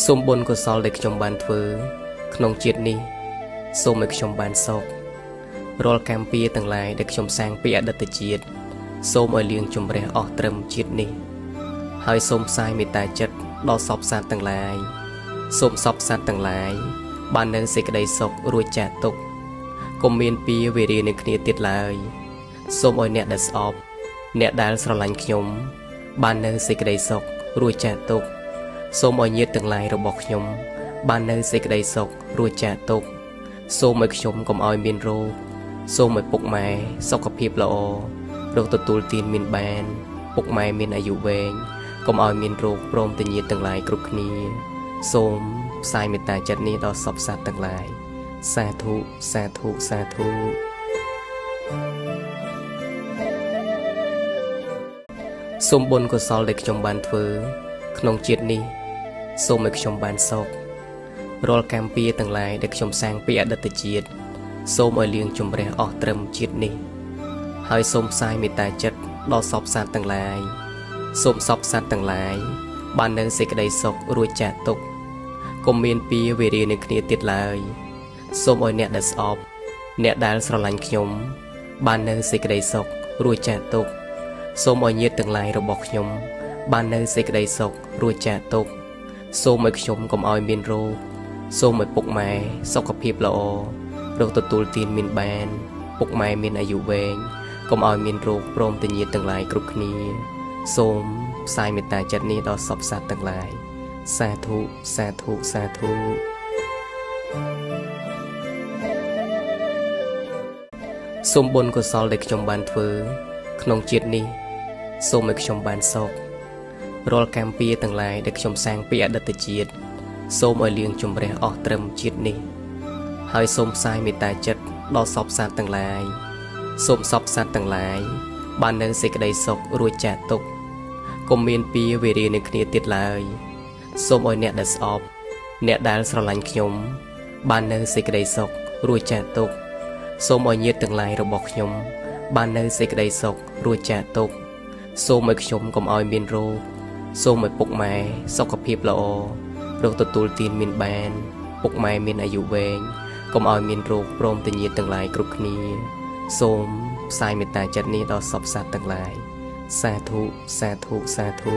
សូមបុណ្យកុសលដែលខ្ញុំបានធ្វើក្នុងជាតិនេះសូមឲ្យខ្ញុំបានសុខរាល់កម្មពៀទាំងឡាយដែលខ្ញុំសាងពីអតីតជាតិសូមឲ្យលាងជម្រះអស់ត្រឹមជាតិនេះហើយសូមផ្សាយមេត្តាចិត្តដល់សពសត្វទាំងឡាយសូមសពសត្វទាំងឡាយបាននៅសេចក្តីសុខរួចចាកទុក្ខកុំមានពៀវេរានឹងគ្នាទៀតឡើយសូមឲ្យអ្នកដែលស្អប់អ្នកដែលស្រឡាញ់ខ្ញុំបាននៅសេចក្តីសុខរួចចាកទុក្ខសូមឲ្យញាតិទាំងឡាយរបស់ខ្ញុំបាននៅសេចក្តីសុខរួចចាកទុក្ខសូមឲ្យខ្ញុំកុំឲ្យមានរោគសូមឲ្យពុកម៉ែសុខភាពល្អរកទទួលទានមានបានពុកម៉ែមានអាយុវែងកុំឲ្យមានរោគព្រមទាំងញាតិទាំងឡាយគ្រប់គ្នាសូមផ្សាយមេត្តាចិត្តនេះដល់សពសត្វទាំងឡាយសាធុសាធុសាធុសូមបុណ្យកុសលដែលខ្ញុំបានធ្វើក្នុងជាតិនេះសូមឲ្យខ្ញុំបានសុខរាល់កម្មពៀទាំងឡាយដែលខ្ញុំសាងពីអតីតជាតិសូមឲ្យលាងជម្រះអស់ត្រឹមជាតិនេះហើយសូមផ្សាយមេត្តាចិត្តដល់សពសត្វទាំងឡាយសូមសពសត្វទាំងឡាយបាននៅសេចក្តីសុខរួចចាកទុក្ខកុំមានពៀវេរានឹងគ្នាទៀតឡើយសូមឲ្យអ្នកដែលស្អប់អ្នកដែលស្រឡាញ់ខ្ញុំបាននៅសេចក្តីសុខរួចចាកទុក្ខសូមឲ្យញាតិទាំងឡាយរបស់ខ្ញុំបាននៅសេចក្តីសុខរួចចាកទុក្ខសូមឲ្យខ្ញុំកុំឲ្យមានរោគសូមឲ្យពុកម៉ែសុខភាពល្អរកទទួលទានមានបានពុកម៉ែមានអាយុវែងកុំឲ្យមានរោគព្រមទាំងញាតិទាំងឡាយគ្រប់គ្នាសូមផ្សាយមេត្តាចិត្តនេះដល់សពសត្វទាំងឡាយសាធុសាធុសាធុសូមបុណ្យកុសលដែលខ្ញុំបានធ្វើក្នុងជាតិនេះសូមឲ្យខ្ញុំបានសុខរាល់កម្មពៀទាំងឡាយដែលខ្ញុំសាងពីអតីតជាតិសូមឲ្យលាងជម្រះអស់ត្រឹមជាតិនេះហើយសូមផ្សាយមេត្តាចិត្តដល់សពសត្វទាំងឡាយសូមសពសត្វទាំងឡាយបាននៅសេចក្តីសុខរួចចាកទុក្ខកុំមានពៀវេរានឹងគ្នាទៀតឡើយសូមឲ្យអ្នកដែលស្អប់អ្នកដែលស្រឡាញ់ខ្ញុំបាននៅសេចក្តីសុខរួចចាកទុក្ខសូមឲ្យញាតិទាំងឡាយរបស់ខ្ញុំបាននៅសេចក្តីសុខរួចចាកទុក្ខសូមឲ្យខ្ញុំកុំឲ្យមានរោគសូមឲ្យពុកម៉ែសុខភាពល្អរកទទួលទានមានបានពុកម៉ែមានអាយុវែងកុំឲ្យមានរោគព្រមទាំងញាតិទាំងឡាយគ្រប់គ្នាសូមផ្សាយមេត្តាចិត្តនេះដល់សពសត្វទាំងឡាយសាធុសាធុសាធុ